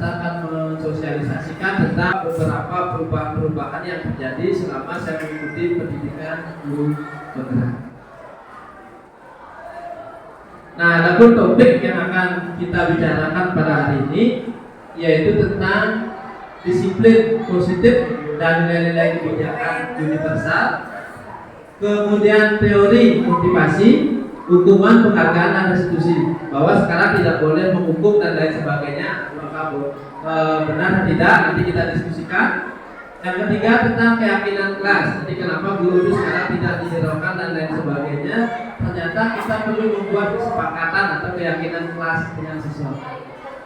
akan mensosialisasikan tentang beberapa perubahan-perubahan yang terjadi selama saya mengikuti pendidikan guru bergerak. Nah, adapun topik yang akan kita bicarakan pada hari ini yaitu tentang disiplin positif dan nilai-nilai kebijakan universal, kemudian teori motivasi, hukuman, penghargaan, dan restitusi. Bahwa sekarang tidak boleh menghukum dan lain sebagainya, maka benar tidak, nanti kita diskusikan. Yang ketiga tentang keyakinan kelas. Jadi kenapa guru itu sekarang tidak dihiraukan dan lain sebagainya. Ternyata kita perlu membuat kesepakatan atau keyakinan kelas dengan siswa.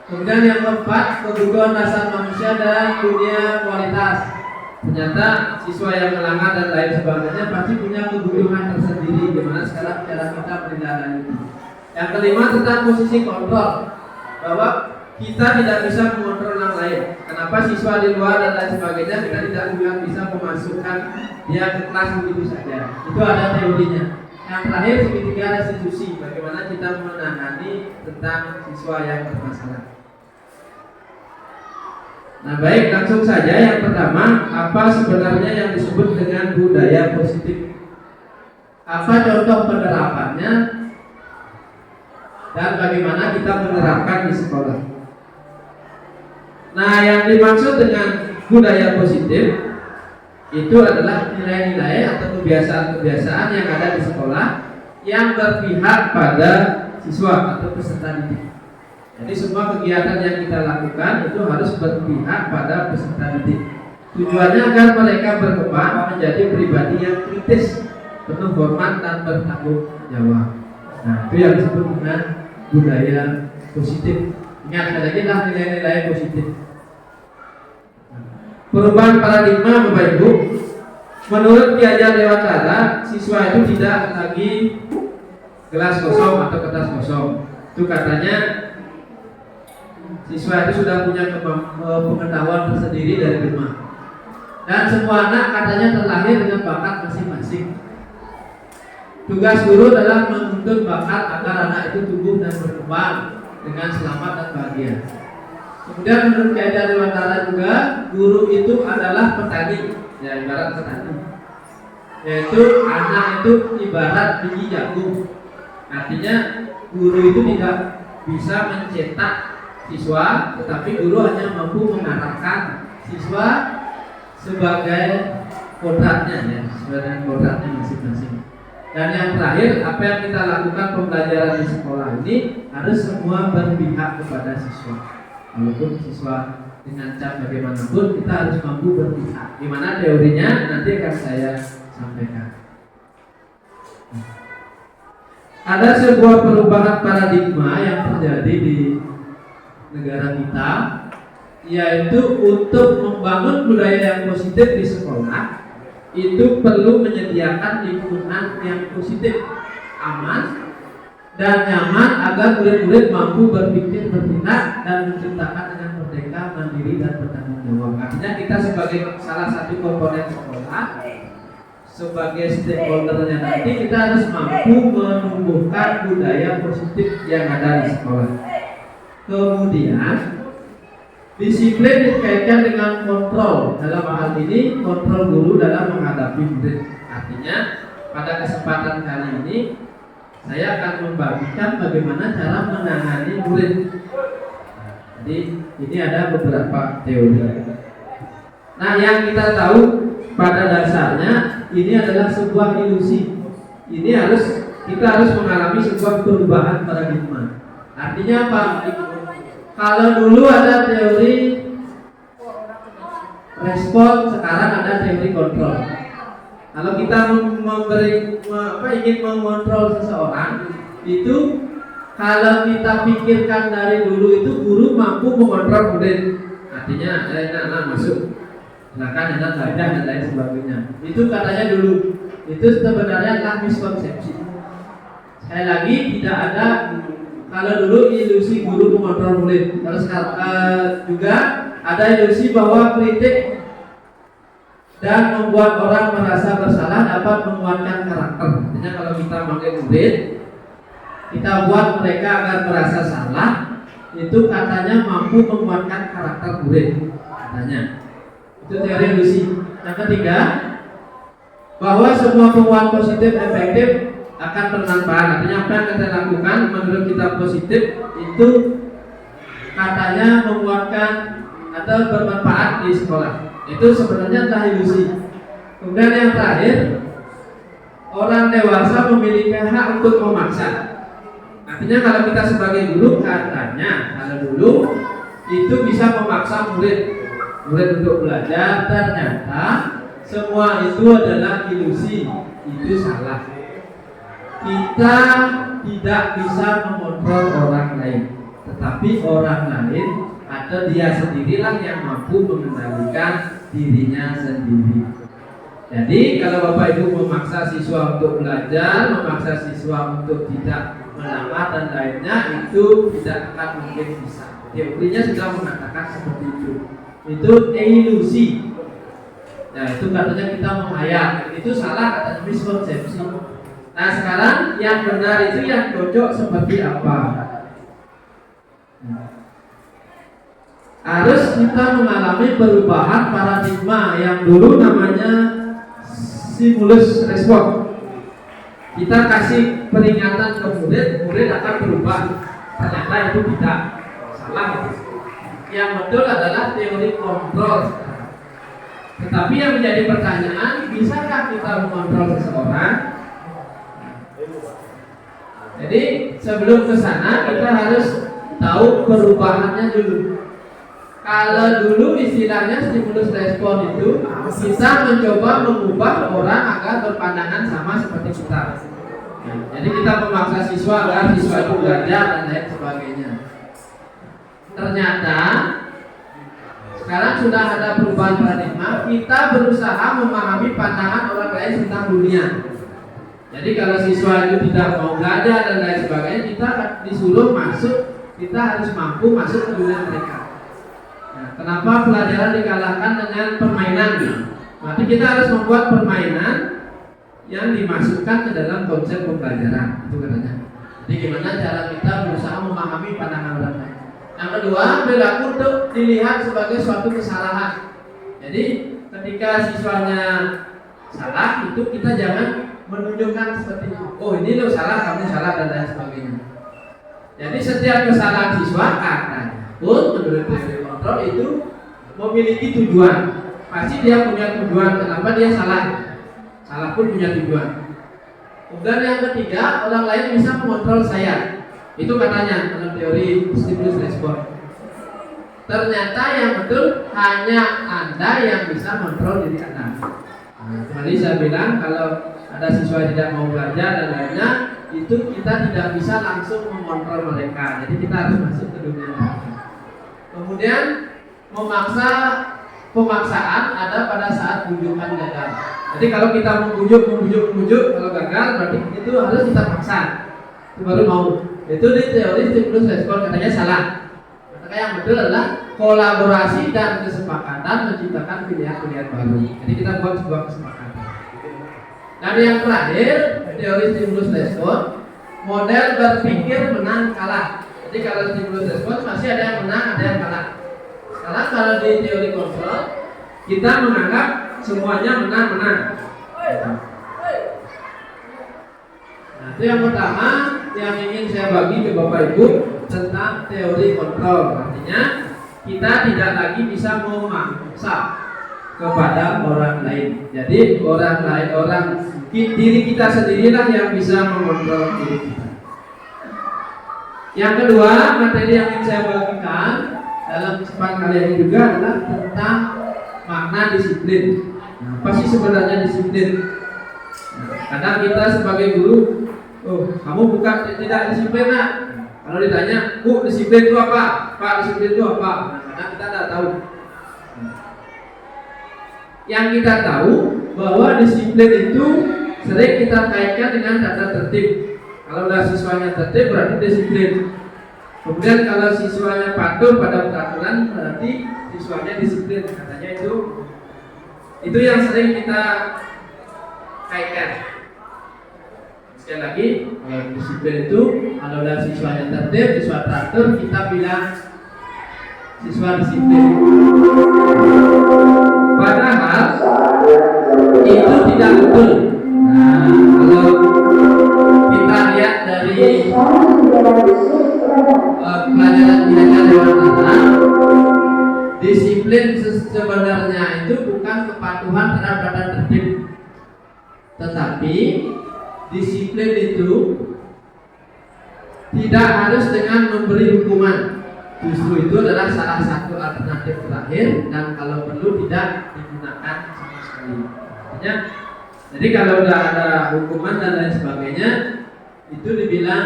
Kemudian yang keempat, kebutuhan dasar manusia dan dunia kualitas. Ternyata siswa yang melanggar dan lain sebagainya pasti punya kebutuhan tersendiri. Gimana sekarang cara kita menindaklanjuti. Yang kelima tentang posisi kontrol. Bahwa kita tidak bisa mengontrol orang lain. Kenapa siswa di luar dan lain sebagainya kita tidak bisa memasukkan dia ke kelas begitu saja. Itu ada teorinya. Yang terakhir segitiga restitusi. Bagaimana kita menangani tentang siswa yang bermasalah. Nah baik, langsung saja. Yang pertama, apa sebenarnya yang disebut dengan budaya positif? Apa contoh penerapannya dan bagaimana kita menerapkan di sekolah? Nah, yang dimaksud dengan budaya positif itu adalah nilai-nilai atau kebiasaan-kebiasaan yang ada di sekolah yang berpihak pada siswa atau peserta didik. Jadi semua kegiatan yang kita lakukan itu harus berpihak pada peserta didik. Tujuannya agar mereka berkembang menjadi pribadi yang kritis, penuh hormat dan bertanggung jawab. Nah, itu yang disebut dengan budaya positif. Ingat lagi lah nilai-nilai positif. Perubahan paradigma Bapak Ibu. Menurut Ki Hajar Dewantara, siswa itu tidak lagi gelas kosong atau kertas kosong. Itu katanya siswa itu sudah punya pengetahuan tersendiri dari rumah. Dan semua anak katanya terlahir dengan bakat masing-masing. Tugas guru adalah menuntut bakat agar anak itu tumbuh dan berkembang dengan selamat dan bahagia. Kemudian menurut Ki Hajar Dewantara juga, guru itu adalah petani, ya ibarat petani. Yaitu anak itu ibarat biji jagung. Artinya guru itu tidak bisa mencetak siswa, tetapi guru hanya mampu mengarahkan siswa sebagai kodratnya ya, sebagai kodratnya masing-masing. Dan yang terakhir, apa yang kita lakukan pembelajaran di sekolah ini harus semua berpihak kepada siswa. Walaupun siswa dengan cara bagaimanapun, kita harus mampu berpihak. Gimana teorinya nanti akan saya sampaikan. Ada sebuah perubahan paradigma yang terjadi di negara kita, yaitu untuk membangun budaya yang positif di sekolah itu perlu menyediakan lingkungan yang positif, aman dan nyaman agar murid-murid mampu berpikir, bertindak dan menciptakan dengan merdeka, mandiri dan bertanggung jawab. Artinya kita sebagai salah satu komponen sekolah, sebagai stakeholdernya nanti kita harus mampu menumbuhkan budaya positif yang ada di sekolah. Kemudian disiplin dikaitkan dengan kontrol. Dalam hal ini kontrol guru dalam menghadapi murid. Artinya pada kesempatan kali ini saya akan membagikan bagaimana cara menangani murid. Jadi ini ada beberapa teori. Nah, yang kita tahu pada dasarnya ini adalah sebuah ilusi. Kita harus mengalami sebuah perubahan paradigma. Artinya apa? Kalau dulu ada teori respon, sekarang ada teori kontrol. Kalau kita ingin mengontrol seseorang, itu kalau kita pikirkan dari dulu itu guru mampu mengontrol murid. Artinya anak masuk, silakan anak belajar dan lain sebagainya. Itu katanya dulu. Itu sebenarnya adalah miskonsepsi. Sekali lagi tidak ada. Kalau dulu ilusi guru mengontrol murid, kalau sekarang juga ada ilusi bahwa kritik dan membuat orang merasa bersalah dapat menguatkan karakter. Artinya kalau kita manggil murid, kita buat mereka agar merasa salah, itu katanya mampu menguatkan karakter murid. Katanya itu teori ilusi. Yang ketiga, bahwa semua penguat positif efektif akan bermanfaat. Artinya apa yang kita lakukan menurut kita positif itu katanya menguatkan atau bermanfaat di sekolah. Itu sebenarnya adalah ilusi. Kemudian yang terakhir, orang dewasa memiliki hak untuk memaksa. Artinya kalau kita sebagai guru katanya kalau dulu itu bisa memaksa murid untuk belajar, ternyata semua itu adalah ilusi. Itu salah. Kita tidak bisa mengontrol orang lain, tetapi orang lain atau dia sendirilah yang mampu mengendalikan dirinya sendiri. Jadi kalau Bapak Ibu memaksa siswa untuk belajar, memaksa siswa untuk tidak melamar dan lainnya, itu tidak akan mungkin bisa. Teorinya sudah mengatakan seperti itu. Itu ilusi. Nah, itu katanya kita menghayal. Itu salah, katanya miskonsepsi. Nah, sekarang yang benar itu yang cocok seperti apa? Harus kita mengalami perubahan paradigma yang dulu namanya stimulus respon. Kita kasih peringatan ke murid akan berubah. Ternyata itu tidak salah. Yang betul adalah teori kontrol. Tetapi yang menjadi pertanyaan, bisakah kita mengontrol seseorang? Jadi sebelum ke sana kita harus tahu perubahannya dulu. Kalau dulu istilahnya stimulus respon itu kita mencoba mengubah orang agar berpandangan sama seperti kita. Jadi kita memaksa siswa agar siswa itu belajar dan lain sebagainya. Ternyata sekarang sudah ada perubahan paradigma. Kita berusaha memahami pandangan orang lain tentang dunia. Jadi kalau siswa itu tidak mau belajar dan lain sebagainya, kita disuruh masuk, kita harus mampu masuk ke dunia mereka. Nah, kenapa pelajaran dikalahkan dengan permainan? Berarti kita harus membuat permainan yang dimasukkan ke dalam konsep pembelajaran. Itu katanya. Jadi gimana cara kita berusaha memahami pandangan orang lain. Yang kedua, perilaku untuk dilihat sebagai suatu kesalahan. Jadi ketika siswanya salah, itu kita jangan menunjukkan seperti itu. Oh, ini lo salah, kamu salah dan lain sebagainya. Jadi setiap kesalahan siswa katanya pun menurut teori kontrol itu memiliki tujuan. Pasti dia punya tujuan kenapa dia salah. Salah pun punya tujuan. Kemudian yang ketiga, orang lain bisa mengontrol saya. Itu katanya dalam teori stimulus respon. Ternyata yang betul hanya Anda yang bisa mengontrol diri Anda. Tadi saya bilang kalau ada siswa tidak mau belajar dan lainnya, itu kita tidak bisa langsung mengontrol mereka. Jadi kita harus masuk ke dunia mereka. Kemudian pemaksaan ada pada saat bujukan gagal. Jadi kalau kita membujuk, kalau gagal berarti itu harus kita paksa. Itu baru mau. Itu di teori stimulus respon katanya salah. Maka yang betul adalah kolaborasi dan kesepakatan menciptakan pilihan-pilihan baru. Jadi kita buat sebuah kesepakatan. Dan yang terakhir, teori stimulus respon, model berpikir menang kalah. Jadi kalau stimulus respon masih ada yang menang, ada yang kalah. Sekarang kalau di teori kontrol, kita menganggap semuanya menang-menang. Nah, itu yang pertama yang ingin saya bagi ke Bapak Ibu tentang teori kontrol. Artinya kita tidak lagi bisa memaksa kepada orang lain. Jadi diri kita sendirilah yang bisa mengontrol diri kita. Yang kedua, materi yang ingin saya bagikan dalam kesempatan kali ini juga adalah tentang makna disiplin. Nah, apa sih sebenarnya disiplin? Nah, kadang kita sebagai guru, kamu bukan tidak disiplin, nak. Kalau ditanya, Bu, disiplin itu apa? Pak, disiplin itu apa? Nah, kadang kita tidak tahu. Yang kita tahu bahwa disiplin itu sering kita kaitkan dengan tata tertib. Kalau udah siswanya tertib berarti disiplin. Kemudian kalau siswanya patuh pada peraturan berarti siswanya disiplin. Katanya itu yang sering kita kaitkan. Sekali lagi, kalau disiplin itu kalau udah siswanya tertib, siswa teratur, kita bilang siswa disiplin. Padahal itu tidak betul. Nah, kalau kita lihat dari pelajaran belajar dewasa, disiplin sebenarnya itu bukan kepatuhan terhadap tata tertib, tetapi disiplin itu tidak harus dengan memberi hukuman. Justru itu adalah salah satu alternatif terakhir dan kalau perlu tidak digunakan sama sekali. Artinya, jadi kalau sudah ada hukuman dan lain sebagainya, itu dibilang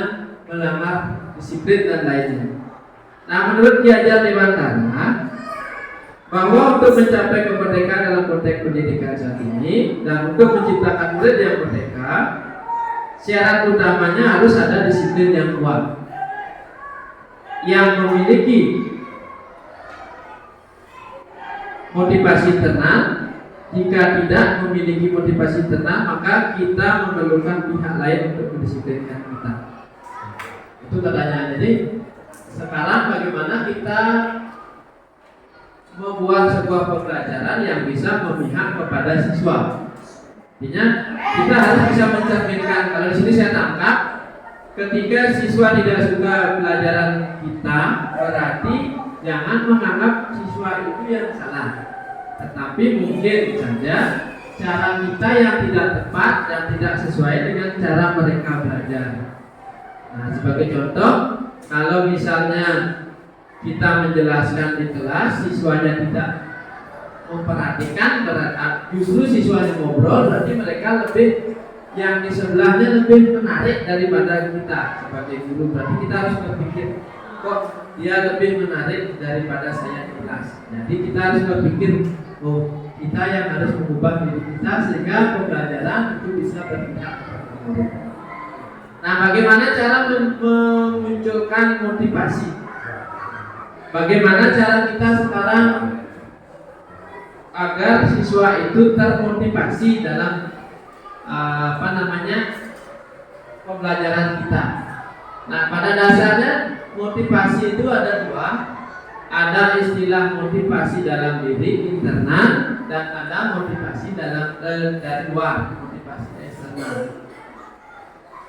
melanggar disiplin dan lainnya. Nah, menurut Ki Hajar Dewantara, bahwa untuk mencapai kemerdekaan dalam konteks pendidikan saat ini dan untuk menciptakan murid yang merdeka, syarat utamanya harus ada disiplin yang kuat, yang memiliki motivasi tenang. Jika tidak memiliki motivasi tenang, maka kita memerlukan pihak lain untuk mendisiplinkan kita. Itu katanya. Jadi sekarang bagaimana kita membuat sebuah pembelajaran yang bisa memihak kepada siswa. Artinya kita harus bisa mencerminkan. Kalau di sini saya tangkap, ketika siswa tidak suka pelajaran kita, berarti jangan menganggap siswa itu yang salah. Tetapi mungkin saja cara kita yang tidak tepat dan tidak sesuai dengan cara mereka belajar. Nah, sebagai contoh, kalau misalnya kita menjelaskan di kelas, siswanya tidak memperhatikan, justru siswanya ngobrol, berarti mereka lebih yang di sebelahnya lebih menarik daripada kita sebagai guru. Berarti kita harus berpikir, kok dia lebih menarik daripada saya di kelas. Jadi kita harus berpikir, kita yang harus mengubah diri kita sehingga pembelajaran itu bisa berpihak kepada murid. Nah, bagaimana cara memunculkan motivasi? Bagaimana cara kita sekarang agar siswa itu termotivasi dalam pembelajaran kita? Nah, pada dasarnya motivasi itu ada dua. Ada istilah motivasi dalam diri internal dan ada motivasi dari luar, motivasi eksternal.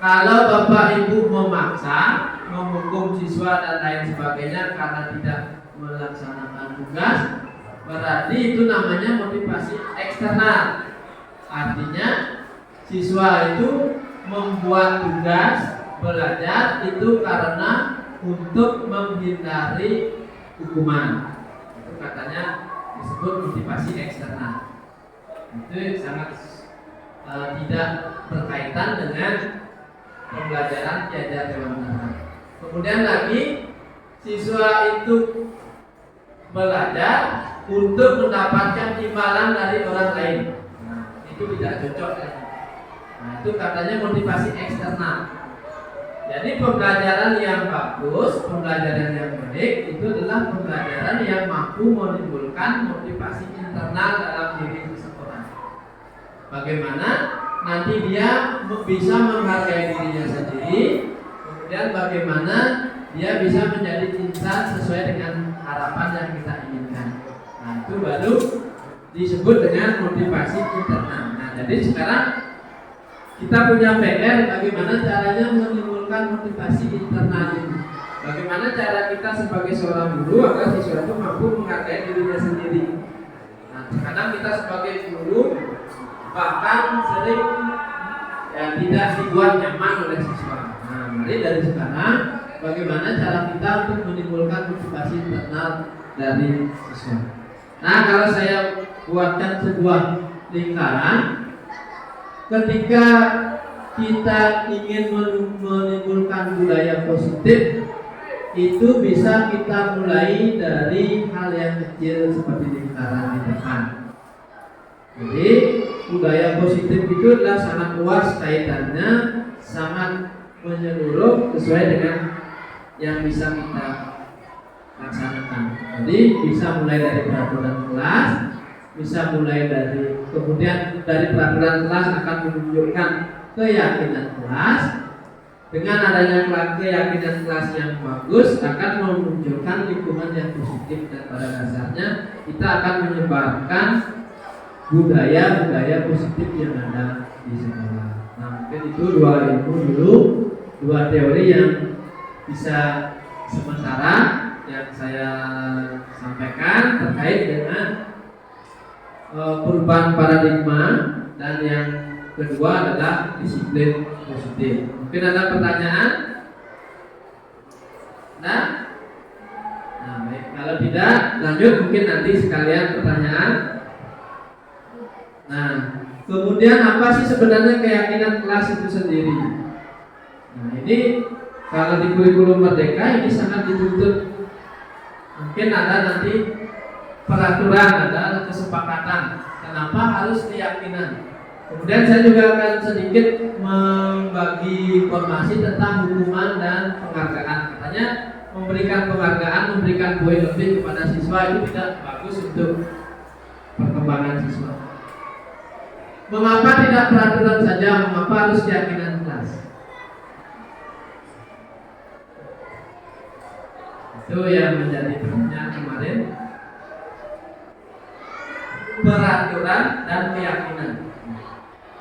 Kalau bapak ibu memaksa, menghukum siswa dan lain sebagainya karena tidak melaksanakan tugas, berarti itu namanya motivasi eksternal. Artinya siswa itu membuat tugas belajar itu karena untuk menghindari hukuman. Itu katanya disebut motivasi eksternal. Itu sangat tidak berkaitan dengan pembelajaran tiada dewan benar. Kemudian lagi siswa itu belajar untuk mendapatkan imbalan dari orang lain. Nah, itu tidak cocok ya. Nah, itu katanya motivasi eksternal. Jadi pembelajaran yang bagus, pembelajaran yang baik itu adalah pembelajaran yang mampu menimbulkan motivasi internal dalam diri seseorang. Bagaimana nanti dia bisa menghargai dirinya sendiri, kemudian bagaimana dia bisa menjadi insan sesuai dengan harapan yang kita inginkan. Nah, itu baru disebut dengan motivasi internal. Nah, jadi sekarang kita punya PR bagaimana caranya menimbulkan motivasi internal ini. Bagaimana cara kita sebagai seorang guru agar siswa itu mampu menghargai dirinya sendiri. Nah, kadang kita sebagai guru bahkan sering tidak dibuat nyaman oleh siswa. Nah, mari dari sekarang bagaimana cara kita untuk menimbulkan motivasi internal dari siswa. Nah, kalau saya buatkan sebuah lingkaran, ketika kita ingin menimbulkan budaya positif, itu bisa kita mulai dari hal yang kecil seperti lingkaran di depan. Jadi budaya positif itu adalah sangat luas kaitannya, sangat menyeluruh sesuai dengan yang bisa kita laksanakan. Jadi bisa mulai dari peraturan kelas, bisa mulai dari kemudian dari peraturan kelas akan menunjukkan keyakinan kelas. Dengan adanya keyakinan kelas yang bagus akan memunculkan lingkungan yang positif, dan pada dasarnya kita akan menyebarkan budaya positif yang ada di sekolah. Nah, mungkin itu dua ilmu dulu, dua teori yang bisa sementara yang saya sampaikan terkait dengan perubahan paradigma, dan yang kedua adalah disiplin positif. Mungkin ada pertanyaan? Nah, baik. Kalau tidak, lanjut mungkin nanti sekalian pertanyaan. Nah, kemudian apa sih sebenarnya keyakinan kelas itu sendiri? Nah, ini kalau di kurikulum Merdeka ini sangat dituntut. Mungkin ada nanti peraturan, ada kesepakatan. Kenapa harus keyakinan? Kemudian saya juga akan sedikit membagi informasi tentang hukuman dan penghargaan. Katanya memberikan penghargaan, memberikan poin lebih kepada siswa itu tidak bagus untuk perkembangan siswa. Mengapa tidak peraturan saja? Mengapa harus keyakinan kelas? Itu yang menjadi pertanyaan kemarin. Peraturan dan keyakinan.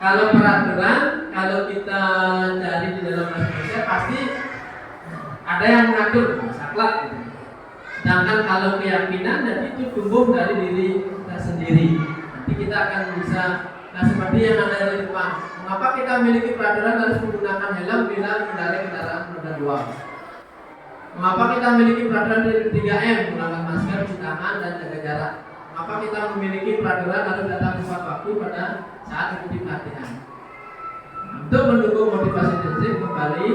Kalau peraturan, kalau kita cari di dalam bahasa Indonesia pasti ada yang mengatur, saklek. Sedangkan kalau keyakinan, dan itu tumbuh dari diri kita sendiri. Nanti kita akan bisa. Nah, seperti yang ada di depan, mengapa kita memiliki peraturan harus menggunakan helm bila mengendarai kendaraan roda 2? Mengapa kita memiliki peraturan dari 3M, menggunakan masker, cuci tangan, dan jaga jarak? Mengapa kita memiliki peraturan harus datang tepat waktu pada saat mengikuti pelatihan? Untuk mendukung motivasi intrinsic, kembali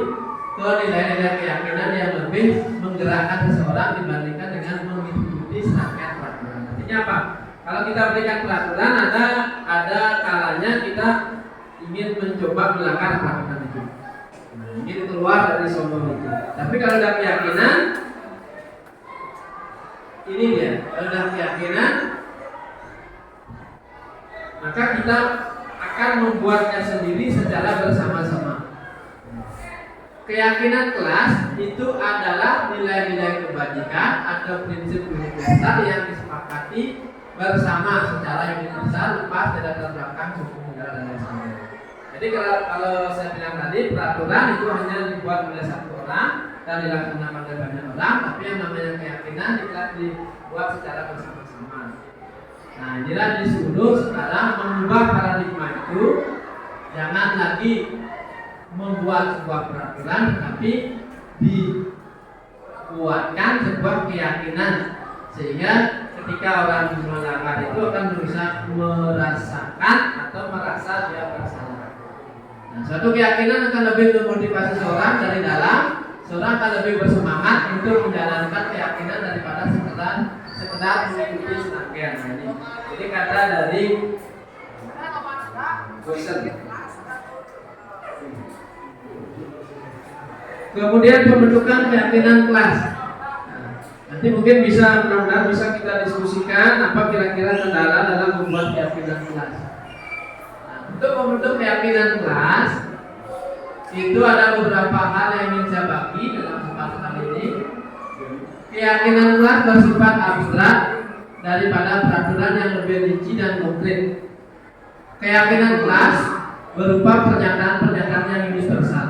ke nilai-nilai keyakinan yang lebih menggerakkan seseorang dibandingkan dengan mengikuti serangkaian peraturan. Artinya apa? Kalau kita berikan peraturan, ada kalanya kita ingin mencoba melanggar peraturan itu. Nah, ingin keluar dari sombong itu. Tapi kalau ada keyakinan, ini dia. Kalau ada keyakinan, maka kita akan membuatnya sendiri secara bersama-sama. Keyakinan kelas itu adalah nilai-nilai kebajikan atau prinsip-prinsip dasar yang disepakati bersama secara universal, lepas dari latar belakang suku negara dan lain sebagainya. Jadi kalau saya bilang tadi peraturan itu hanya dibuat oleh satu orang dan dilaksanakan oleh banyak orang, tapi yang namanya keyakinan dibuat secara bersama-sama. Nah, inilah disuruh sekarang mengubah paradigma itu, jangan lagi membuat sebuah peraturan, tetapi dibuatkan sebuah keyakinan, sehingga ketika orang melanggar itu akan berusaha merasakan atau merasa dia bersalah. Nah, suatu keyakinan akan lebih memotivasi seorang dari dalam, seorang akan lebih bersemangat untuk menjalankan keyakinan daripada sekedar mengikuti serangkaian ini. Jadi kata dari Wilson. Kemudian pembentukan keyakinan kelas. Nanti mungkin mudah-mudahan bisa kita diskusikan apa kira-kira kendala dalam membuat keyakinan kelas. Nah, untuk membentuk keyakinan kelas itu ada beberapa hal yang ingin saya bagi dalam kesempatan ini. Keyakinan kelas bersifat abstrak daripada peraturan yang lebih rinci dan konkret. Keyakinan kelas berupa pernyataan-pernyataan yang universal.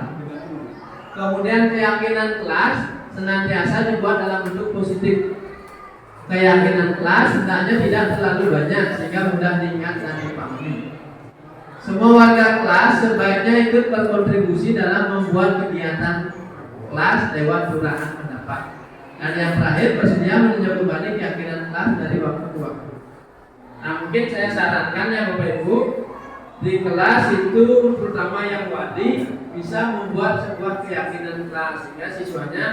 Kemudian keyakinan kelas senantiasa dibuat dalam bentuk positif. Keyakinan kelas hendaknya tidak terlalu banyak sehingga mudah diingat dan dipahami. Semua warga kelas sebaiknya ikut berkontribusi dalam membuat kegiatan kelas lewat curahan pendapat. Dan yang terakhir, bersedia meninjau kembali keyakinan kelas dari waktu ke waktu. Nah, mungkin saya sarankan ya Bapak Ibu, di kelas itu terutama yang wadi bisa membuat sebuah keyakinan kelas sehingga siswanya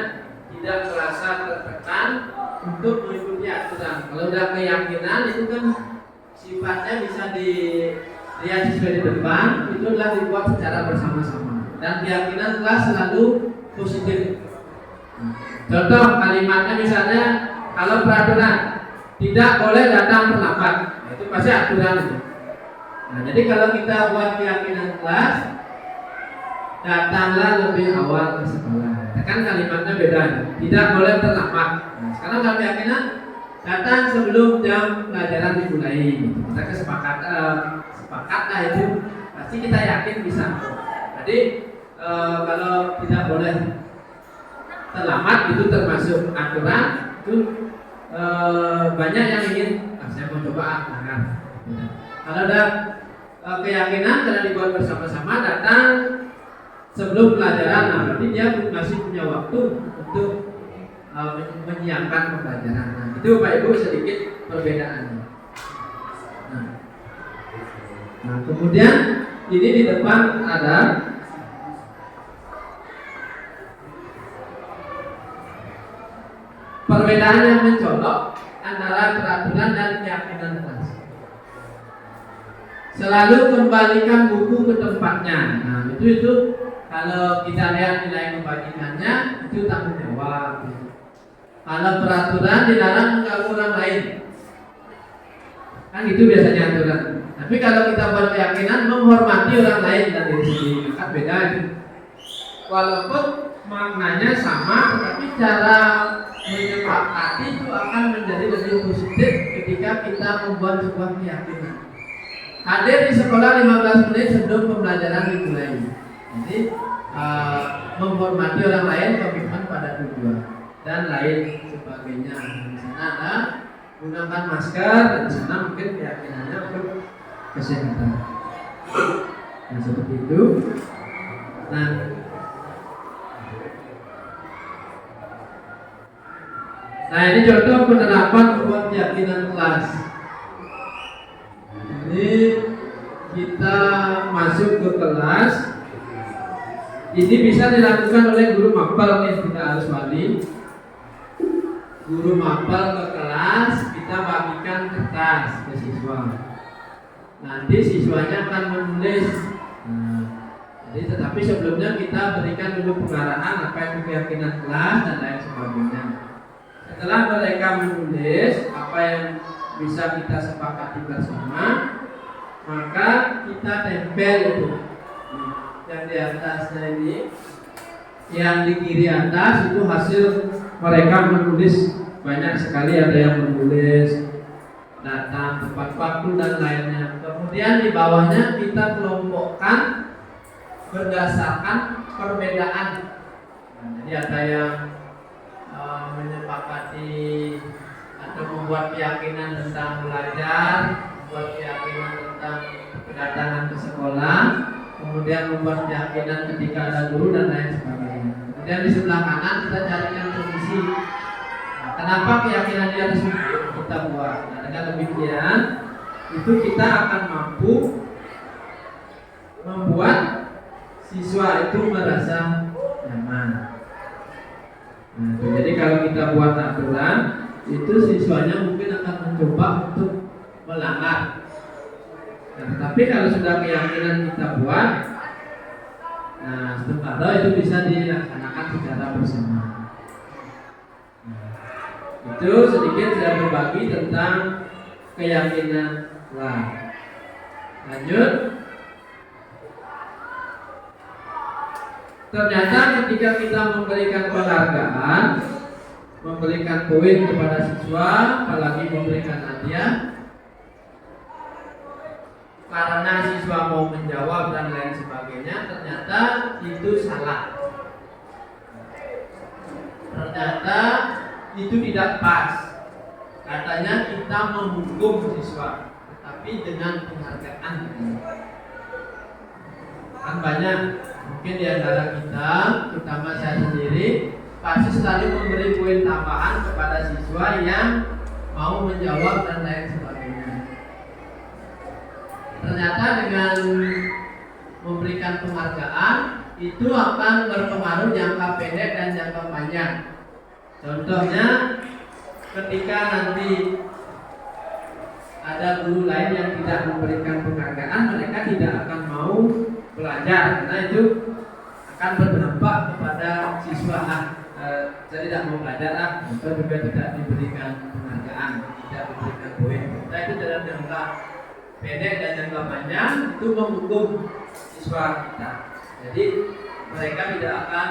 tidak merasa tertekan untuk mengikuti aturan. Kalau udah keyakinan itu kan sifatnya bisa dilihat siswa di depan, itu adalah dibuat secara bersama-sama. Dan keyakinan kelas selalu positif. Contoh kalimatnya misalnya kalau peraturan tidak boleh datang terlambat, itu pasti aturan itu. Nah, jadi kalau kita buat keyakinan kelas, datanglah lebih awal ke sekolah. Kan kalimatnya beda, tidak boleh terlambat. Nah, sekarang kalau keyakinan datang sebelum jam pelajaran dimulai. Kita sepakatlah itu, pasti kita yakin bisa. Jadi kalau tidak boleh terlambat itu termasuk aturan. Itu banyak yang ingin, saya mau coba kan. Kalau ada keyakinan karena dibuat bersama-sama datang sebelum pelajaran, nah berarti dia masih punya waktu untuk menyiapkan pembelajaran. Nah, itu Bapak Ibu sedikit perbedaannya. Nah, kemudian ini di depan ada perbedaan yang mencolok antara peraturan dan keyakinan kelas. Selalu kembalikan buku ke tempatnya. Nah, itu kalau kita lihat nilai membagikannya itu tanggung jawab. Kalau peraturan dilarang mengganggu orang lain, kan itu biasanya aturan. Tapi kalau kita buat keyakinan menghormati orang lain dan diri sendiri, kan beda itu. Walaupun maknanya sama, tetapi cara menyepakati itu akan menjadi lebih positif ketika kita membuat sebuah keyakinan. Hadir di sekolah 15 menit sebelum pembelajaran dimulai. Jadi menghormati orang lain, komitmen pada tujuan dan lain sebagainya. Di sana ada gunakan masker, dan di sana mungkin keyakinannya untuk kesehatan. Nah, seperti itu. Nah, ini contoh penerapan membuat keyakinan kelas. Ini kita masuk ke kelas. Ini bisa dilakukan oleh guru mapel nih, tidak harus wali. Guru mapel ke kelas, kita bagikan kertas ke siswa. Nanti siswanya akan menulis. Jadi tetapi sebelumnya kita berikan dulu pengarahan apa itu keyakinan kelas dan lain sebagainya. Setelah mereka menulis apa yang bisa kita sepakati bersama, maka kita tempel itu yang di atasnya ini, yang di kiri atas itu hasil mereka menulis. Banyak sekali ada yang menulis datang, tepat waktu dan lainnya. Kemudian di bawahnya kita kelompokkan berdasarkan perbedaan. Nah, jadi ada yang menyepakati atau membuat keyakinan tentang belajar, membuat keyakinan tentang kedatangan ke sekolah, kemudian membuat keyakinan ketika ada guru dan lain sebagainya. Kemudian di sebelah kanan kita carikan solusi. Nah, kenapa keyakinan dia tersebut kita buat? Nah, dengan demikian itu kita akan mampu membuat siswa itu merasa nyaman. Nah, jadi kalau kita buat aturan, itu siswanya mungkin akan mencoba untuk melanggar. Nah, tetapi kalau sudah keyakinan kita buat, nah setelah itu bisa dilaksanakan secara bersama. Nah, itu sedikit saya berbagi tentang keyakinan lah. Lanjut. Ternyata ketika kita memberikan penghargaan, memberikan poin kepada siswa, apalagi memberikan hadiah, karena siswa mau menjawab dan lain sebagainya, ternyata itu salah. Ternyata itu tidak pas. Katanya kita menghukum siswa, tetapi dengan penghargaan. Kan banyak mungkin di antara kita, terutama saya sendiri, pasti selalu memberi poin tambahan kepada siswa yang mau menjawab dan lain sebagainya. Ternyata dengan memberikan penghargaan itu akan berpengaruh jangka pendek dan jangka panjang. Contohnya ketika nanti ada guru lain yang tidak memberikan penghargaan, mereka tidak akan mau belajar karena itu akan berdampak kepada siswa. Saya tidak mau belajar, atau juga tidak diberikan penghargaan, tidak diberikan poin. Nah, itu dalam jangka pendek dan jangka panjang itu menghukum siswa kita. Jadi mereka tidak akan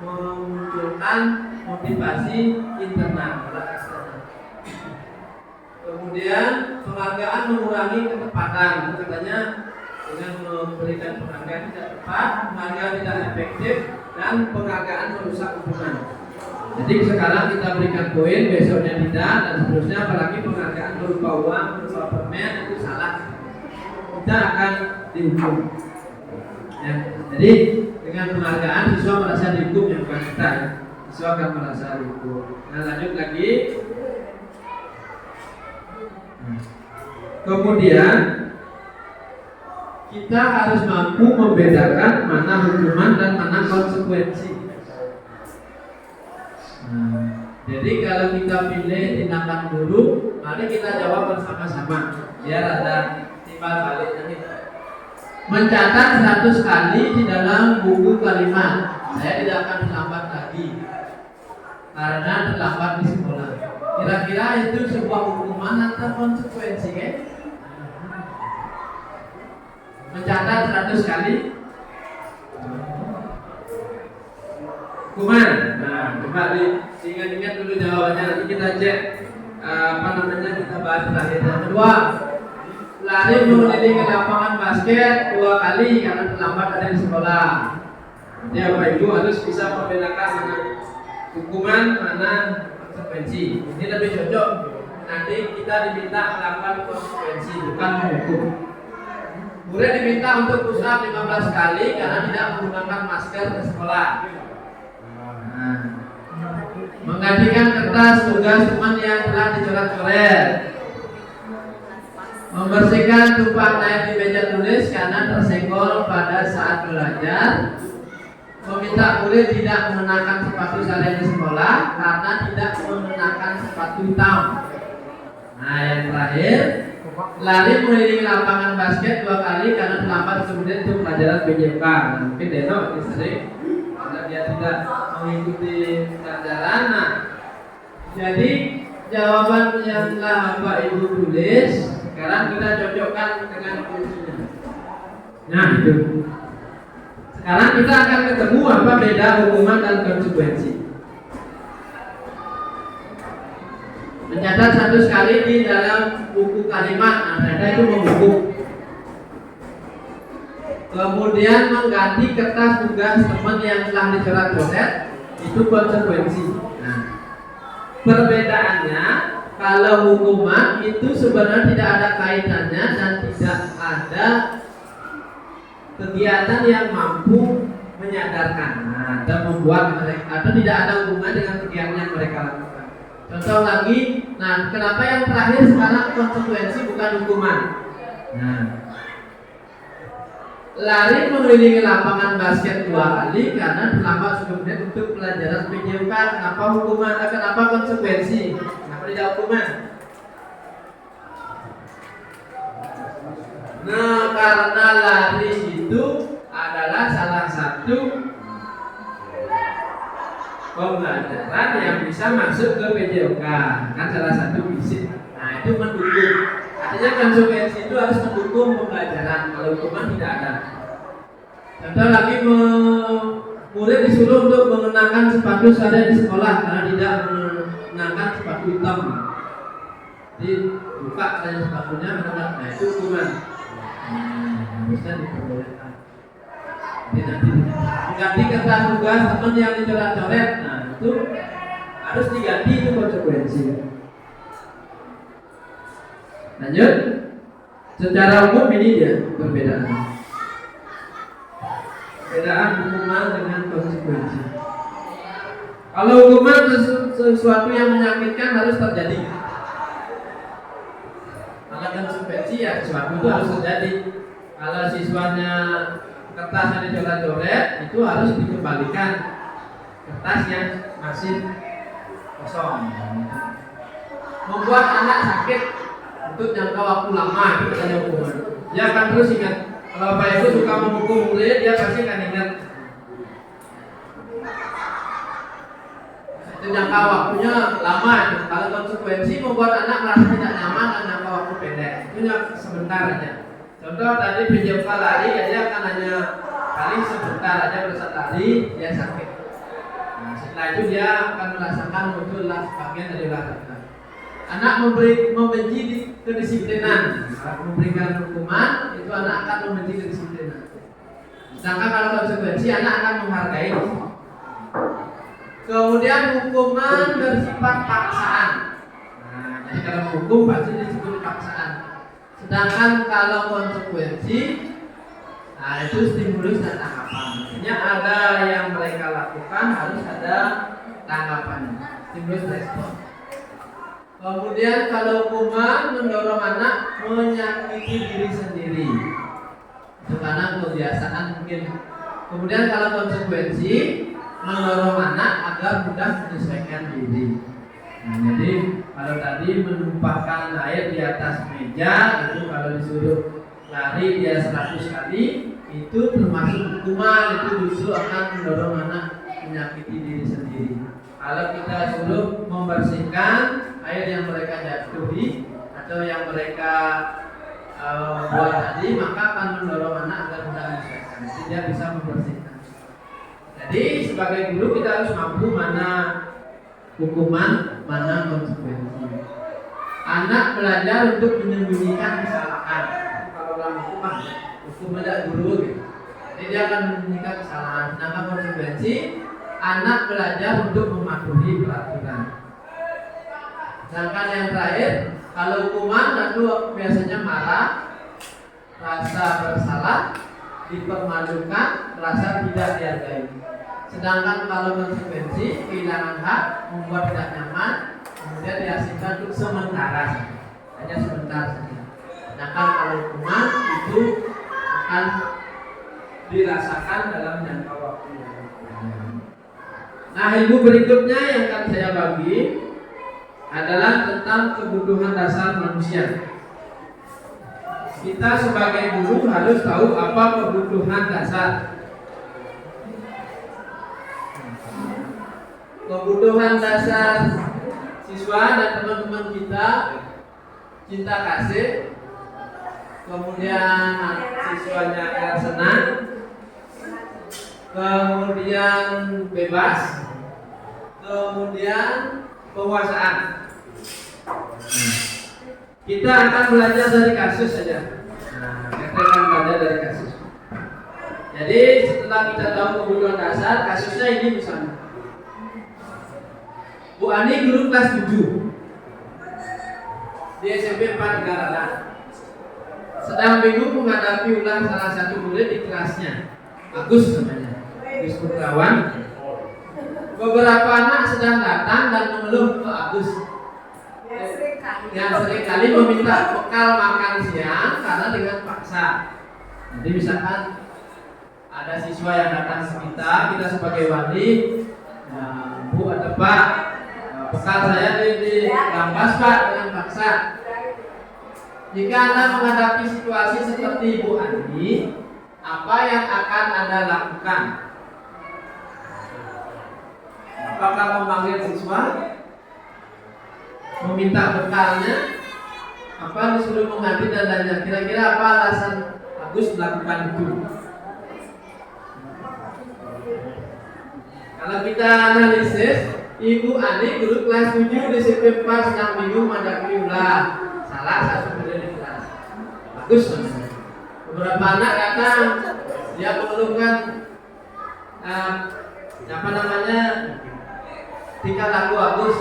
memunculkan motivasi internal atau eksternal. Kemudian penghargaan mengurangi ketepatan. Katanya dengan memberikan penghargaan tidak tepat, penghargaan tidak efektif, dan penghargaan merusak hubungan. Jadi sekarang kita berikan poin, besoknya tidak, dan seterusnya. Apalagi penghargaan berupa uang, berupa permen, itu salah. Kita akan dihukum. Ya, jadi dengan penghargaan siswa merasa dihukum, yang bukan kita. Ya. Siswa akan merasa dihukum. Nah, lanjut lagi. Kemudian kita harus mampu membedakan mana hukuman dan mana konsekuensi. Jadi kalau kita pilih tindakan guru, mari kita jawab bersama-sama biar ada timbal baliknya nih. Mencatat 100 kali di dalam buku kalimat. Saya tidak akan terlambat lagi karena terlambat di sekolah. Kira-kira itu sebuah hukuman atau konsekuensi kan? Mencatat 100 kali hukuman. Nah, coba diingat-ingat dulu jawabannya. Nanti kita cek kita bahas terakhir. Yang kedua, lari mengelilingi lapangan basket 2 kali karena terlambat ada di sekolah. Jadi Bapak Ibu harus bisa membedakan mana hukuman, mana konsekuensi. Ini lebih cocok. Nanti kita diminta melakukan konsekuensi, bukan menghukum. Murid diminta untuk push up 15 kali karena tidak menggunakan masker ke sekolah. Menggantikan kertas tugas teman yang telah dicoret-coret. Membersihkan tumpahan air di meja tulis karena tersenggol pada saat belajar. Meminta murid tidak mengenakan sepatu sandal di sekolah karena tidak mengenakan sepatu hitam. Nah, yang terakhir, lari mengelilingi lapangan basket 2 kali karena terlambat kemudian untuk pelajaran BJK. Nah, mungkin Deno ini sering karena dia tidak mengikuti pelajaran. Nah, jadi jawaban yang telah Bapak Ibu tulis sekarang kita cocokkan dengan fungsinya. Nah, itu. Sekarang kita akan ketemu apa beda hukuman dan konsekuensi. Mencatat 100 kali di dalam buku kalimat, nah ternyata itu menghukum. Kemudian mengganti kertas tugas teman yang telah dicoret-coret, itu konsekuensi. Nah, perbedaannya kalau hukuman itu sebenarnya tidak ada kaitannya dan tidak ada kegiatan yang mampu menyadarkan dan membuat mereka, atau tidak ada hubungan dengan kegiatan yang mereka lakukan. Contoh lagi, nah kenapa yang terakhir sekarang konsekuensi bukan hukuman? Nah, lari mengelilingi lapangan basket 2 kali karena terlambat 10 menit untuk pelajaran PJK. Kenapa hukuman? Kenapa konsekuensi? Kenapa tidak hukuman? Nah, karena lari itu adalah salah satu pembelajaran yang bisa masuk ke PJK, kan salah satu fisik. Nah, itu mendukung. Artinya konsekuensi itu harus mendukung pembelajaran. Kalau hukuman tidak ada. Contoh lagi, murid disuruh untuk mengenakan sepatu seadanya di sekolah karena tidak mengenakan sepatu hitam. Jadi buka saja sepatunya, nah itu hukuman. Harusnya diperbolehkan. Jadi nanti ganti kertas tugas teman yang dicoret-coret, nah itu harus diganti, itu konsekuensi. Lanjut, secara umum ini dia perbedaan hukuman dengan konsekuensi. Kalau hukuman sesuatu yang menyakitkan harus terjadi. Kalau konsekuensi ya sesuatu itu harus terjadi. Kalau siswanya kertasnya dicoret-coret, itu harus dikembalikan kertas yang masih kosong. Membuat anak sakit untuk jangka waktu lama itu ada hukuman. Dia akan terus ingat. Kalau Bapak Ibu suka menghukum murid, dia pasti akan ingat. Itu jangka waktunya lama. Kalau konsekuensi membuat anak merasa tidak nyaman dan jangka waktu pendek, itu sebentar aja. Contoh tadi PJK lari, ya dia akan hanya paling sebentar aja bersaat lari, dia sakit. Nah, setelah itu dia akan merasakan muncullah sebagian dari olahraga. Anak membenci kedisiplinan, memberikan hukuman, itu anak akan membenci kedisiplinan. Sedangkan kalau konsekuensi, anak akan menghargai. Kemudian hukuman bersifat paksaan. Nah, jadi kalau hukum pasti disebut paksaan. Sedangkan kalau konsekuensi, nah itu stimulus dan tanggapan. Artinya ada yang mereka lakukan, harus ada tanggapan, stimulus respon. Kemudian kalau hukuman mendorong anak menyakiti diri sendiri, itu karena kebiasaan mungkin. Kemudian kalau konsekuensi mendorong anak agar mudah menyesuaikan diri. Nah, jadi kalau tadi menumpahkan air di atas meja, itu kalau disuruh lari dia 100 kali, itu termasuk hukuman. Itu justru akan mendorong anak menyakiti diri sendiri. Kalau kita suruh membersihkan air yang mereka jatuhi atau yang mereka buat tadi, maka akan mendorong anak agar mudah menyesuaikan. Jadi dia bisa membersihkan. Jadi sebagai guru kita harus mampu mana hukuman, mana konsekuensi. Anak belajar untuk menyembunyikan kesalahan. Kalau dalam hukum ada guru gitu. Jadi dia akan menyembunyikan kesalahan. Sedangkan konsekuensi, anak belajar untuk mematuhi peraturan. Sedangkan yang terakhir, kalau hukuman lalu biasanya marah, rasa bersalah, dipermalukan, rasa tidak dihargai. Sedangkan kalau konsekuensi, kehilangan hak, membuat tidak nyaman, kemudian dihasilkan untuk sementara saja, hanya sebentar saja. Sedangkan kalau hukuman itu akan dirasakan dalam jangka waktu. Nah, ilmu berikutnya yang akan saya bagi adalah tentang kebutuhan dasar manusia. Kita sebagai guru harus tahu apa kebutuhan dasar. Kebutuhan dasar siswa dan teman-teman kita: cinta kasih, kemudian siswanya agar senang, kemudian bebas, kemudian penguasaan. Kita akan belajar dari kasus saja. Nah, kita akan belajar dari kasus. Jadi setelah kita tahu kebutuhan dasar, kasusnya ini misalnya Bu Ani guru kelas 7 di SMP 4 Negara, sedang bingung menghadapi ulang salah satu murid di kelasnya, Agus namanya, Agus Putrawan. Beberapa anak sedang datang dan mengeluh ke Agus yang seringkali meminta bekal makan siang karena dengan paksa. Jadi misalkan ada siswa yang datang ke kita sebagai wali, Bu atau Pak, bekal saya di rampas Pak dengan paksa. Jika Anda menghadapi situasi seperti Bu Andi, apa yang akan Anda lakukan? Apakah memanggil siswa, meminta bekalnya, apa disuruh mengambil dan lainnya? Kira-kira apa alasan Agus melakukan itu? Kalau kita analisis, Ibu Ani guru kelas 7 di SMP 4 sedang bingung menghadapi ulang salah satu murid di kelas, Agus namanya. Beberapa anak datang, dia mengeluhkan tingkah laku Agus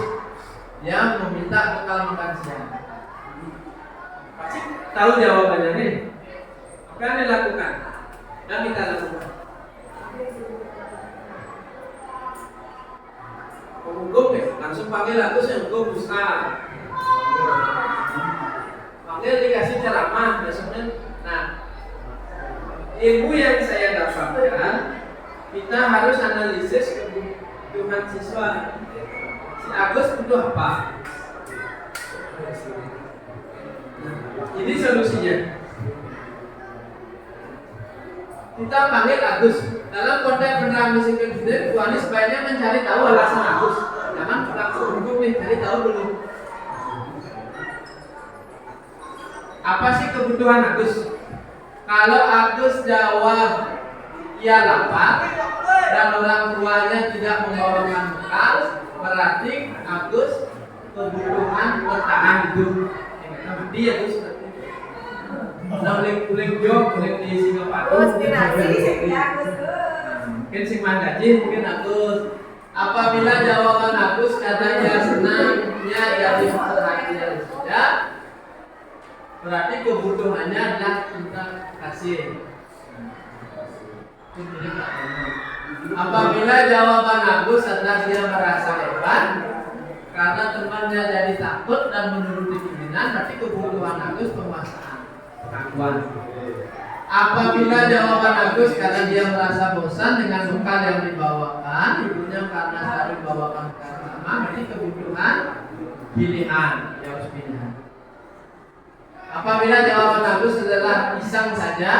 yang meminta bekal makan siang. Pasti tahu jawabannya nih. Apa yang dilakukan? Dan kita lakukan. Hukum ya, langsung panggil Agus yang hukum Ustaz. Panggil dikasih ceramah besoknya. Nah, ilmu yang saya dapatkan, kita harus analisis kebutuhan siswa. Si Agus butuh apa? Ini solusinya. Kita panggil Agus. Dalam konteks penerang misi kedua, Bu Ani sebaiknya mencari tahu alasan Agus. Jangan langsung hukum nih, cari tahu dulu. Apa sih kebutuhan Agus? Kalau Agus jawab ia lapar dan orang tuanya tidak membawakan bekal, berarti Agus kebutuhan bertahan hidup. Mati ya Agus. Nah, boleh jawab, boleh di Singapura. Mungkin sing gaji, mungkin Agus. Apabila jawaban Agus katanya senangnya dari perhatian saja, berarti kebutuhannya adalah kita kasih. Apabila jawaban Agus adalah dia merasa hebat karena temannya jadi takut dan menuruti pimpinan, berarti kebutuhan Agus penguasaan, pengakuan. Apabila jawaban Agus karena dia merasa bosan dengan bekal yang dibawakan, ibunya karena selalu membawakan bekal sama, berarti kebutuhan pilihan, dia harus pilihan. Apabila jawaban Agus adalah pisang saja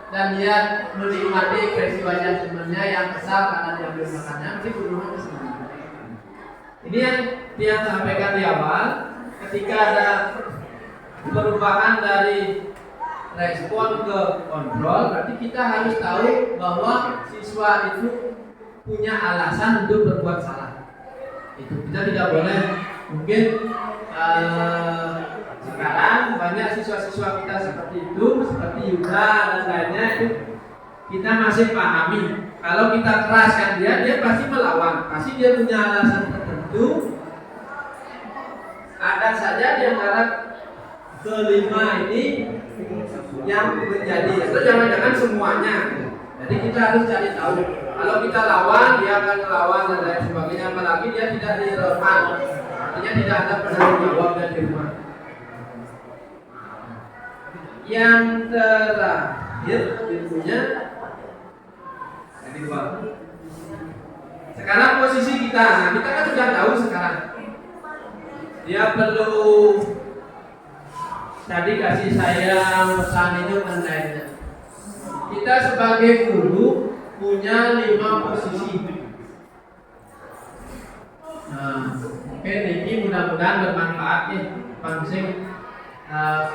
dan dia menikmati peristiwanya temannya yang kesal karena diambil makannya, berarti kebutuhan kesenangan. Ini yang dia sampaikan di awal, ketika ada perubahan dari respon ke kontrol, berarti kita harus tahu bahwa siswa itu punya alasan untuk berbuat salah. Itu kita tidak boleh, mungkin sekarang banyak siswa-siswa kita seperti itu, seperti Yuda dan lainnya, itu kita masih pahami. Kalau kita keraskan dia pasti melawan, pasti dia punya alasan tertentu. Ada saja di antara kelima ini yang menjadi, itu jangan-jangan semuanya. Jadi kita harus cari tahu. Kalau kita lawan, dia akan melawan dan lain sebagainya. Apalagi dia tidak direlevant, artinya tidak ada penanggung jawab dari rumah. Yang terakhir ilmunya kedua. Sekarang posisi kita, nah kita kan sudah tahu sekarang. Dia perlu tadi kasih sayang, pesan itu dan lainnya. Kita sebagai guru punya 5 posisi. Nah, oke, ini mudah-mudahan bermanfaat nih, pangsing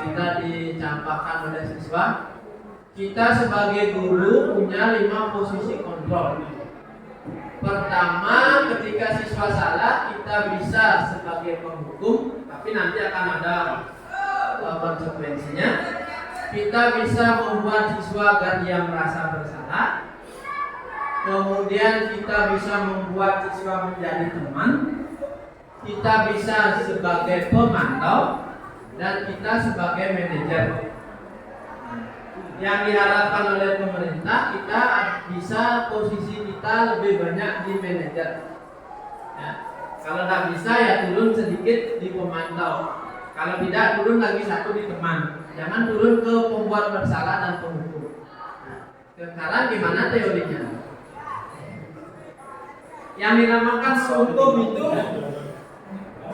kita dicampakkan oleh siswa. Kita sebagai guru punya 5 posisi kontrol. Pertama, ketika siswa salah, kita bisa sebagai penghukum, tapi nanti akan ada konsekuensinya. kita bisa membuat siswa agar dia merasa bersalah. Kemudian kita bisa membuat siswa menjadi teman. Kita bisa sebagai pemantau dan kita sebagai manajer. Yang diharapkan oleh pemerintah, kita bisa posisi kita lebih banyak di manajer. Ya. Kalau tidak bisa ya turun sedikit di pemantau. Kalau tidak turun lagi satu di teman. Jangan turun ke pembuat bersalah dan penghukum. Sekarang gimana teorinya? Yang dinamakan hukum itu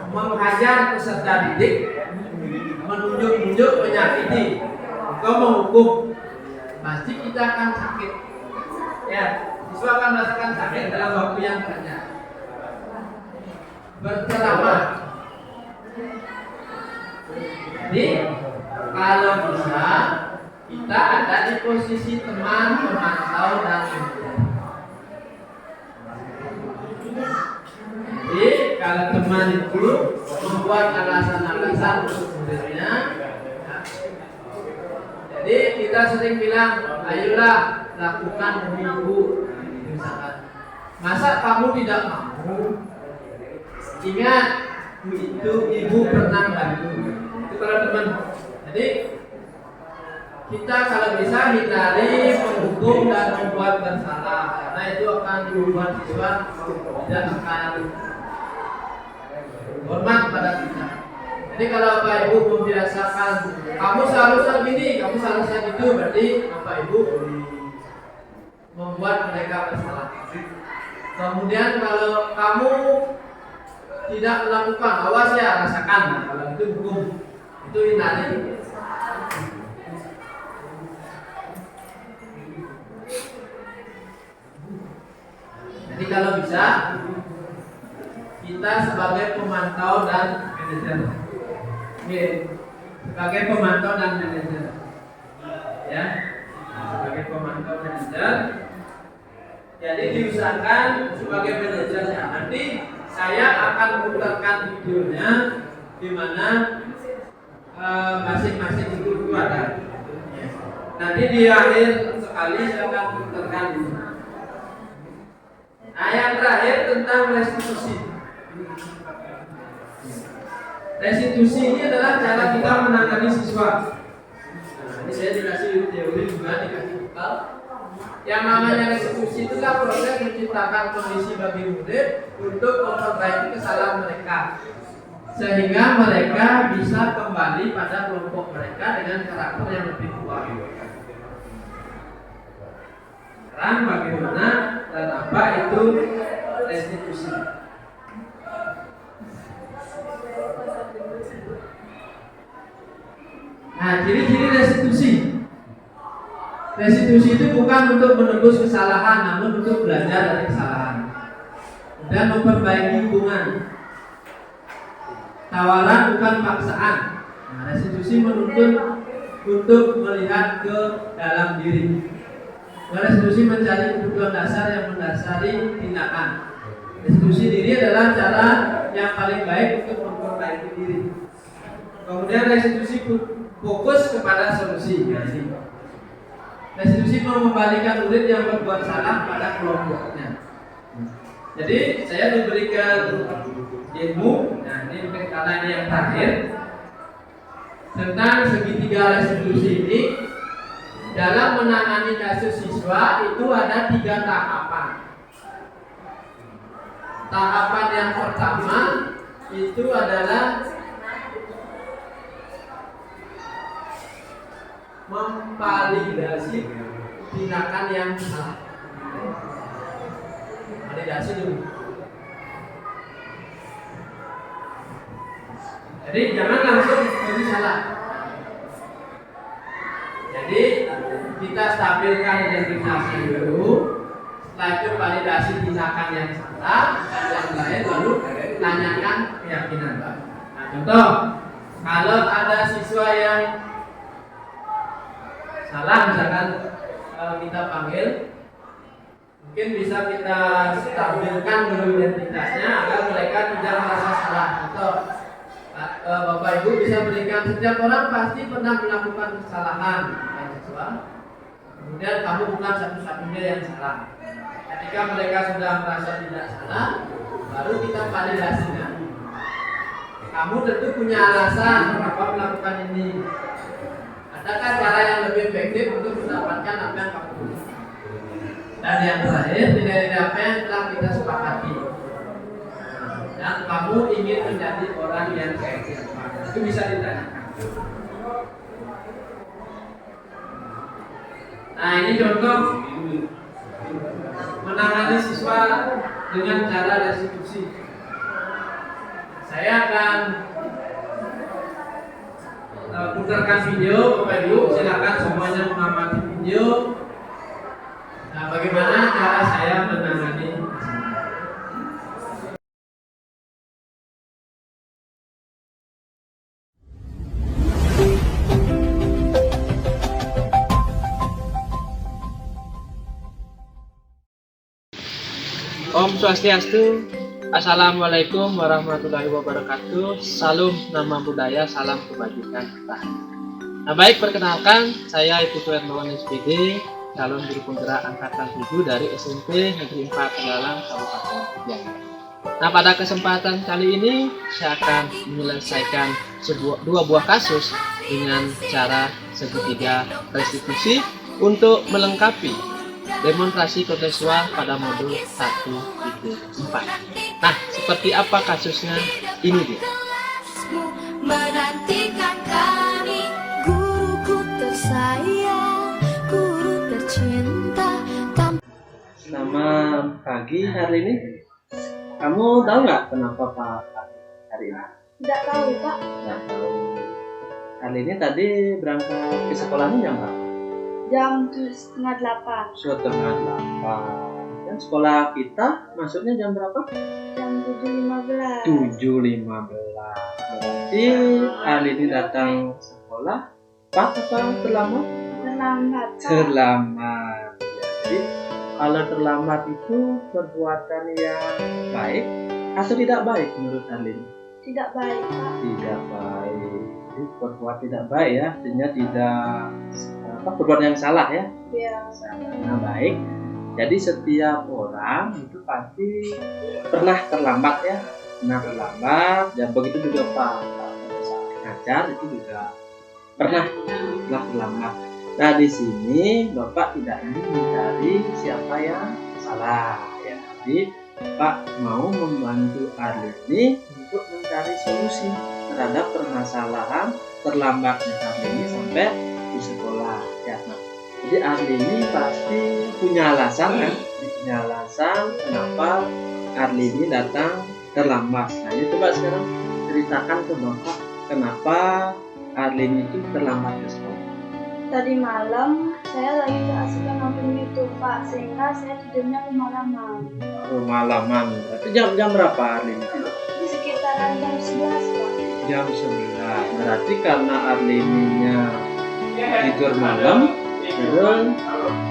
menghajar peserta didik, menunjuk-nunjuk, menyakiti. Kau menghukum, pasti kita akan sakit. Ya, siswa akan merasakan sakit dalam waktu yang panjang. Berceramah. Jadi kalau bisa kita ada di posisi teman, pemantau dan manajer. Jadi kalau teman itu membuat alasan-alasan untuk muridnya, jadi kita sering bilang, ayolah lakukan minggu, misalkan. Masa kamu tidak mau? Ingat, itu ibu pernah bantu. Itu kalau teman. Jadi kita kalau bisa hindari menghukum dan membuat bersalah, karena itu akan membuat siswa tidak akan hormat pada kita. Jadi kalau Bapak Ibu membiasakan kamu seharusnya gini, kamu seharusnya gitu, berarti Bapak Ibu membuat mereka bersalah. Kemudian kalau kamu tidak melakukan, awas ya, rasakan. Nah, kalau itu hukum, itu hindari. Jadi kalau bisa kita sebagai pemantau dan manajer. Sebagai pemantau dan manajer. Ya. Sebagai pemantau manajer. Jadi diusahakan sebagai manajernya. Nanti saya akan putarkan videonya di mana masing-masing itu ada. Nanti di akhir sekali saya akan putarkan ini. Nah, yang terakhir tentang restitusi. Restitusi ini adalah cara kita menangani siswa. Nah, ini saya dikasih teori juga, dikasih bekal. Yang namanya restitusi itulah proses menciptakan kondisi bagi murid untuk memperbaiki kesalahan mereka, sehingga mereka bisa kembali pada kelompok mereka dengan karakter yang lebih kuat. Sekarang bagaimana dan apa itu restitusi? Nah, ciri-ciri restitusi. Restitusi itu bukan untuk menebus kesalahan, namun untuk belajar dari kesalahan dan memperbaiki hubungan. Tawaran bukan paksaan. Nah, restitusi menuntut untuk melihat ke dalam diri. Restitusi mencari kebutuhan dasar yang mendasari tindakan. Restitusi diri adalah cara yang paling baik untuk memperbaiki diri. Kemudian restitusi fokus kepada solusi. Restitusi mengembalikan murid yang berbuat salah pada kelompoknya. Jadi saya diberikan ilmu, nah ini karena ini yang terakhir tentang segitiga restitusi ini. Dalam menangani kasus siswa itu ada 3 tahapan. Tahapan yang pertama itu adalah memvalidasi tindakan yang salah. Validasi dulu. Jadi jangan langsung jadi salah. Jadi kita stabilkan identitasnya dulu. Setelah itu validasi tindakan yang salah dan yang lain, baru tanyakan keyakinan. Nah, contoh, kalau ada siswa yang salah, misalkan kita panggil, mungkin bisa kita stabilkan dulu identitasnya agar mereka tidak merasa salah. Atau Bapak Ibu bisa berikan setiap orang pasti pernah melakukan kesalahan, mahasiswa. Kemudian kamu bukan satu-satunya yang salah. Ketika mereka sudah merasa tidak salah, baru kita validasikan. Kamu tentu punya alasan kenapa melakukan ini. Adakah cara yang lebih efektif untuk mendapatkan apa yang kamu butuh? Dan yang terakhir, nilai-nilai apa yang telah kita sepakati. Dan kamu ingin menjadi orang yang seperti apa? Itu bisa ditanyakan. Nah, ini contoh menangani siswa dengan cara restitusi. Saya akan putarkan video, Bapak Ibu, silakan semuanya mengamati video. Nah, bagaimana cara saya menangani? Om Swastiastu, Assalamualaikum warahmatullahi wabarakatuh. Salam nama budaya, salam kebajikan kita. Nah baik, perkenalkan saya Ibu Suhermawan SPD, calon guru penggerak angkatan 7 dari SMP Negeri 4 Tegalang, Kabupaten Jaya. Nah pada kesempatan kali ini saya akan menyelesaikan dua buah kasus dengan cara segitiga restitusi untuk melengkapi demonstrasi kontekstual pada modul 1.4. Nah, seperti apa kasusnya? Ini dia. Menantikan kami, guruku tersayang, guru tercinta. Selamat pagi hari ini. Kamu tahu nggak kenapa Pak hari ini? Tidak tahu Pak. Nggak tahu. Hari ini tadi berangkat ke sekolahnya jam berapa? Jam 7:30. 7:30. Dan sekolah kita masuknya jam berapa? Jam 7:15. 7:15. Berarti hari ini datang sekolah cepat atau terlambat? Terlambat Pak. Terlambat. Jadi kalau terlambat itu perbuatan yang baik atau tidak baik menurut Alin? Tidak baik Pak. Tidak baik. Jadi perbuatan tidak baik ya, artinya tidak perbuatan yang salah ya. Ya. Nah baik. Jadi setiap orang itu pasti pernah terlambat ya. Pernah terlambat. Dan begitu juga Pak ngajar itu juga pernah terlambat. Nah di sini Bapak tidak ingin mencari siapa yang salah ya. Jadi Pak mau membantu Arlini untuk mencari solusi terhadap permasalahan terlambatnya Arlini sampai di sekolah ya. Nah, jadi Arlini pasti punya alasan kan? Punya alasan kenapa Arlini datang terlambat. Nah, ini coba sekarang ceritakan ke Bapak kenapa Arlini itu terlambat ke sekolah. Tadi malam saya lagi keasikan nonton YouTube Pak, sehingga saya tidurnya kemalaman. Malaman. Berarti jam berapa Arlini tidur? Di sekitaran jam 11 Pak. Jam 11. Berarti karena Arlininya tidur malam, terus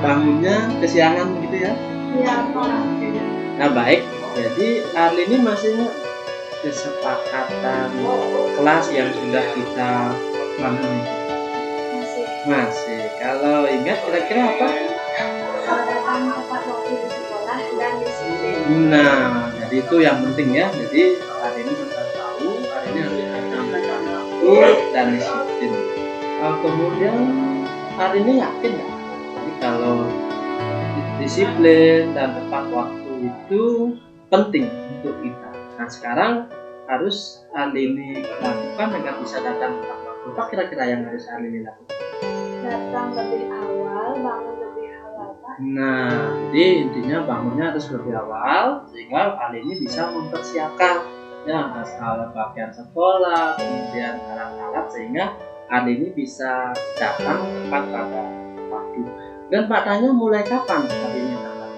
bangunnya kesiangan gitu ya? Iya Pak. Nah baik, jadi Arlini masih ingat kesepakatan kelas yang sudah kita pahami? Masih. Kalau ingat kira-kira apa? Kalau datang tepat waktu di sekolah dan disiplin. Nah, jadi itu yang penting ya. Jadi hari ini kita tahu hari ini harus datang tepat waktu dan disiplin. Kemudian hari ini yakin nggak? Jadi kalau disiplin dan tepat waktu itu penting untuk kita. Nah sekarang harus Arlini lakukan agar bisa datang tepat waktu. Apa kira-kira yang harus Arlini lakukan? Datang lebih awal, bangun lebih awal Pak. Nah, jadi intinya bangunnya harus lebih awal sehingga Arlini bisa mempersiapkan ya masalah pakaian sekolah, kemudian alat-alat sehingga Arlini bisa datang tepat pada waktu. Dan Pak tanya mulai kapan hari ini datang?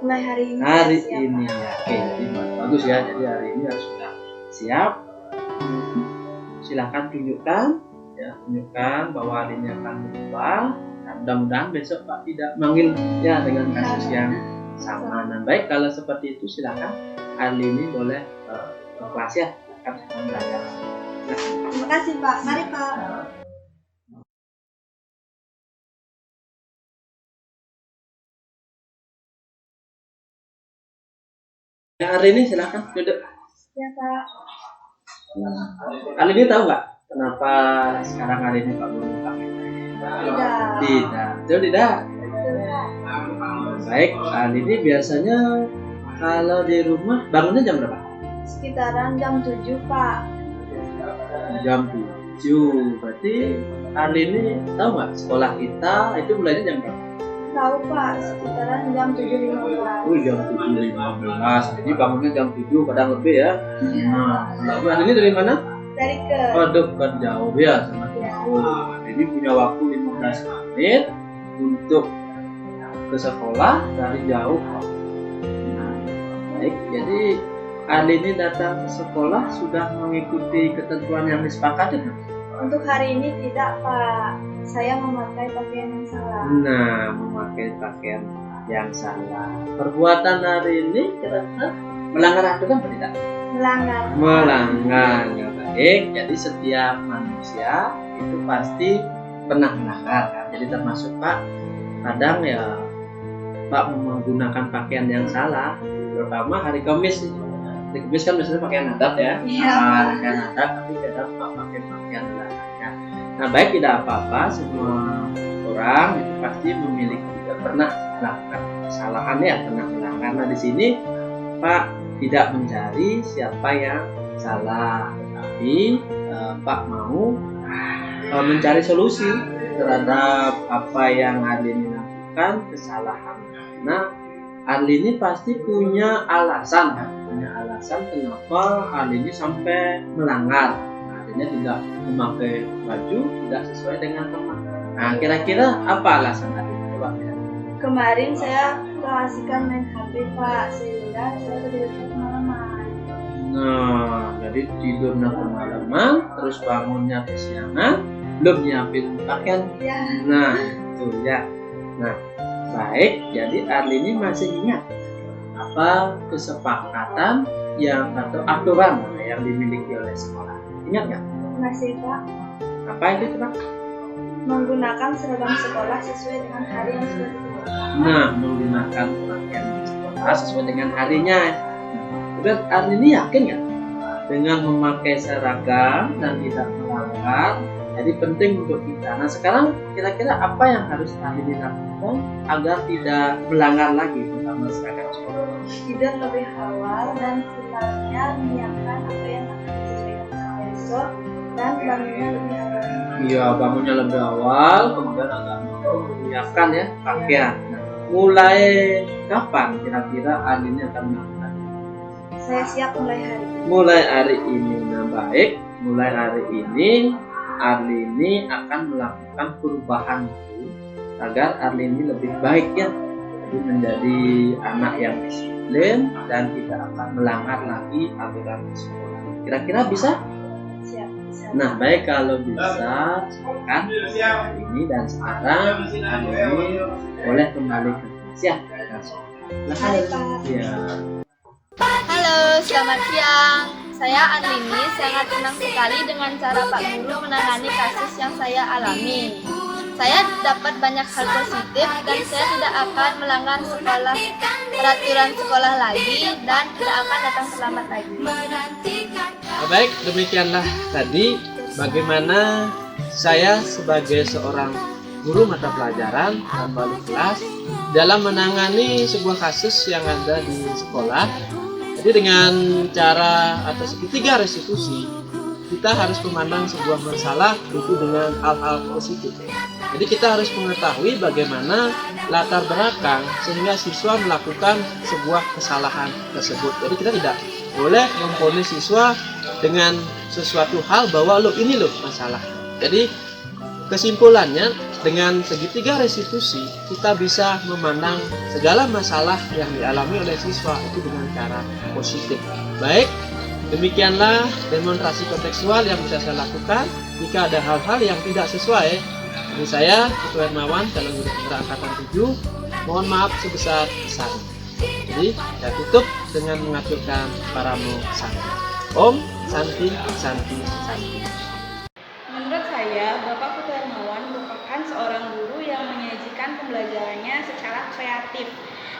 Mulai hari ini. Hari siap, ini Pak. ya, oke, jadi bagus ya. Jadi hari ini harus sudah siap. Silakan tunjukkan, ya tunjukkan bahwa Arlini akan berubah. Nah, mudah-mudahan besok Pak tidak manggil ya dengan kasus yang sama. Nah, baik kalau seperti itu silakan Arlini boleh ke kelas ya, akan belajar. Terima kasih Pak. Mari Pak. Ya, hari ini silakan duduk. Ya Pak. Hari ini tahu nggak kenapa sekarang hari ini Pak Guru pakai? Tidak. Tidak, betul tidak. Baik, hari ini biasanya kalau di rumah bangunnya jam berapa? Sekitaran jam 7 Pak. Jam 7. Berarti hari ini tahu nggak sekolah kita itu mulainya jam berapa? Tahu Pak, sekitaran jam 7.15. Oh, jam 7.15. Jadi bangunnya jam 7 kadang lebih ya. Nah, lalu hari ini dari mana? Dari ke. Waduh, kan jauh ya sama jauh. Jadi punya waktu 15 menit untuk ke sekolah dari jauh. Nah, baik, jadi hari ini datang ke sekolah sudah mengikuti ketentuan yang disepakati. Untuk hari ini tidak Pak. Saya memakai pakaian yang salah. Nah, memakai pakaian yang salah. Perbuatan hari ini kira-kira melanggar aturan atau tidak? Melanggar. Melanggar, ya baik. Jadi setiap manusia itu pasti pernah melanggar kan. Jadi termasuk Pak, kadang ya Pak menggunakan pakaian yang salah, terutama hari Kamis. Hari Kamis kan biasanya pakaian adat ya. Iya. Pakaian adat, tapi kadang Pak pakai pakaian olahraga. Nah, baik, tidak apa-apa, semua orang itu pasti memiliki juga pernah melakukan kesalahan ya, pernah melanggar. Nah, di sini Pak tidak mencari siapa yang salah, tetapi Pak mau mencari solusi terhadap apa yang Arlini lakukan kesalahan. Nah, Arlini pasti punya alasan kan? Punya alasan kenapa Arlini sampai melanggar. Nah, artinya tidak memakai baju tidak sesuai dengan teman. Nah, kira-kira apa alasan Arlini? Coba ya. Kemarin saya keasikan main HP Pak, sehingga saya tidurnya kemalaman. Nah, jadi tidurnya kemalaman, terus bangunnya kesiangan, belum nyiapin pakaian. Ya. Nah, itu ya. Nah, baik. Jadi Arlini masih ingat apa kesepakatan yang atau aturan yang dimiliki oleh sekolah? Ingat nggak? Masih Pak. Apa itu coba? Menggunakan seragam sekolah sesuai dengan hari yang sudah ditentukan. Nah, menggunakan pakaian sekolah sesuai dengan harinya. Udah, Arlini yakin nggak dengan memakai seragam dan tidak melanggar? Jadi penting untuk kita. Nah, sekarang kira-kira apa yang harus Arlini lakukan agar tidak melanggar lagi terutama seragam sekolah? Tidur lebih awal dan setelahnya menyiapkan apa yang akan disesuaikan besok dan bangunnya lebih awal. Iya, bangunnya lebih awal, kemudian agak menyiapkan ya pakaian. Nah, mulai kapan kira-kira Arlini akan melakukan? Saya siap mulai hari ini. Mulai hari ini. Nah, baik, mulai hari ini Arlini akan melakukan perubahan itu agar Arlini lebih baik ya, jadi menjadi anak yang disiplin dan tidak akan melanggar lagi aturan sekolah. Kira-kira bisa? Siap. Nah, baik, kalau bisa silakan hari ini dan sekarang Arlini boleh kembali ke kelas ya. Mari Pak. Ya. Halo, selamat siang. Saya Arlini sangat senang sekali dengan cara Pak Guru menangani kasus yang saya alami. Saya dapat banyak hal positif dan saya tidak akan melanggar peraturan sekolah lagi dan tidak akan datang terlambat lagi. Baik, demikianlah tadi bagaimana saya sebagai seorang guru mata pelajaran dan wali kelas dalam menangani sebuah kasus yang ada di sekolah. Jadi dengan cara atau segitiga restitusi, kita harus memandang sebuah masalah itu dengan hal-hal positif. Jadi kita harus mengetahui bagaimana latar belakang sehingga siswa melakukan sebuah kesalahan tersebut. Jadi kita tidak boleh memvonis siswa dengan sesuatu hal bahwa ini masalah. Jadi kesimpulannya, dengan segitiga restitusi kita bisa memandang segala masalah yang dialami oleh siswa itu dengan cara positif. Baik, demikianlah demonstrasi kontekstual yang bisa saya lakukan. Jika ada hal-hal yang tidak sesuai, ini saya Ketua Hermawan calon guru putra angkatan 7, mohon maaf sebesar-besarnya. Jadi saya tutup dengan mengaturkan paramo sangga. Om Santi, Santi, Santi. Menurut saya, Bapak Putu Hermawan merupakan seorang guru yang menyajikan pembelajarannya secara kreatif,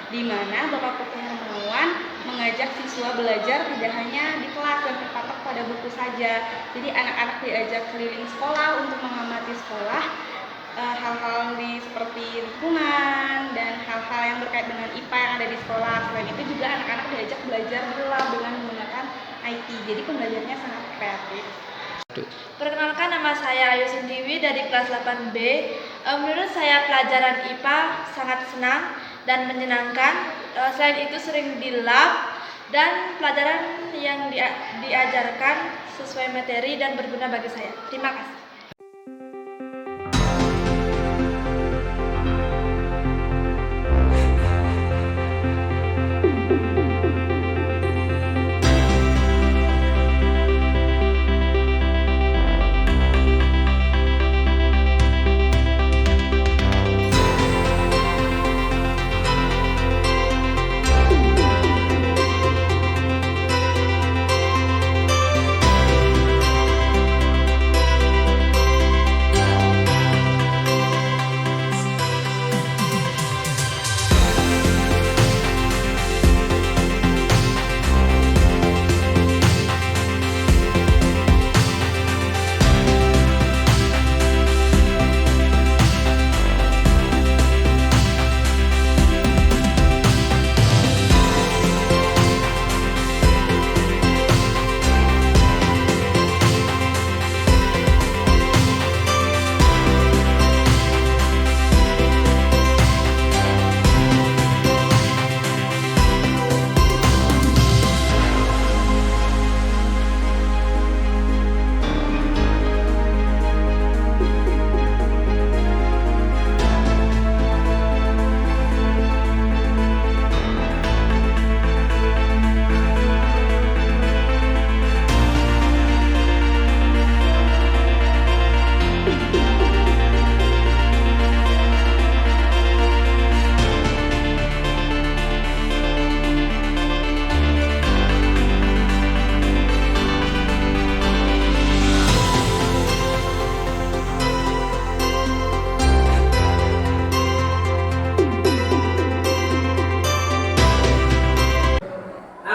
di mana Bapak Putu Hermawan mengajak siswa belajar tidak hanya di kelas dan terpatok pada buku saja. Jadi anak-anak diajak keliling sekolah untuk mengamati sekolah, hal-hal seperti lingkungan dan hal-hal yang berkait dengan IPA yang ada di sekolah. Selain itu juga anak-anak diajak belajar pula dengan menggunakan IT. Jadi pembelajarannya sangat kreatif. Perkenalkan, nama saya Ayu Sintiwi dari kelas 8B. Menurut saya pelajaran IPA sangat senang dan menyenangkan. Selain itu sering di lab dan pelajaran yang diajarkan sesuai materi dan berguna bagi saya. Terima kasih.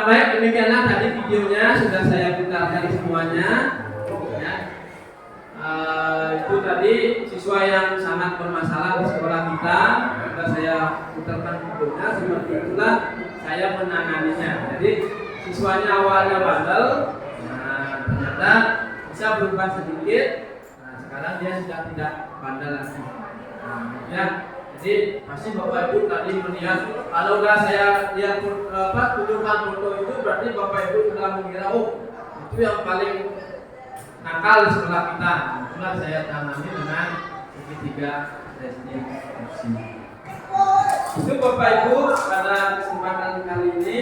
Baik, demikianlah tadi videonya sudah saya putarkan semuanya. Ya. Itu tadi siswa yang sangat bermasalah di sekolah kita. Sudah saya putarkan videonya, seperti itulah saya menanganinya. Jadi siswanya awalnya bandel, ternyata bisa berubah sedikit. Sekarang dia sudah tidak bandel lagi. Ya. Jadi pasti Bapak Ibu tadi melihat, kalau nggak saya lihat tunjukkan foto itu, berarti Bapak Ibu sudah mengira, oh itu yang paling nakal di sekolah kita. Itulah saya tangani dengan segitiga restitusi. Itu Bapak Ibu pada kesempatan kali ini.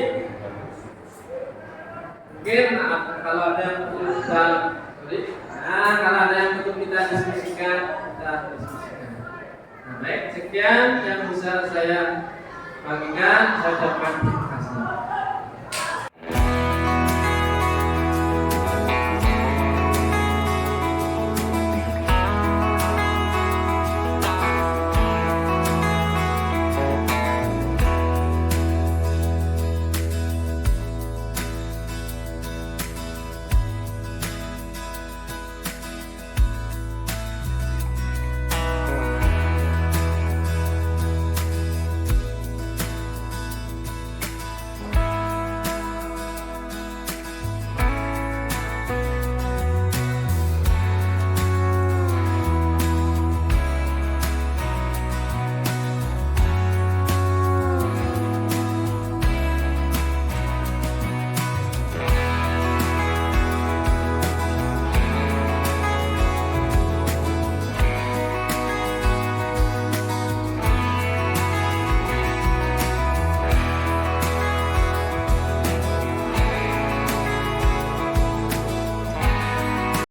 Mungkin kalau ada yang perlu kita, kalau ada yang perlu kita diskusikan, kita diskusikan. Baik, sekian yang bisa saya bagikan. Saya ucapkan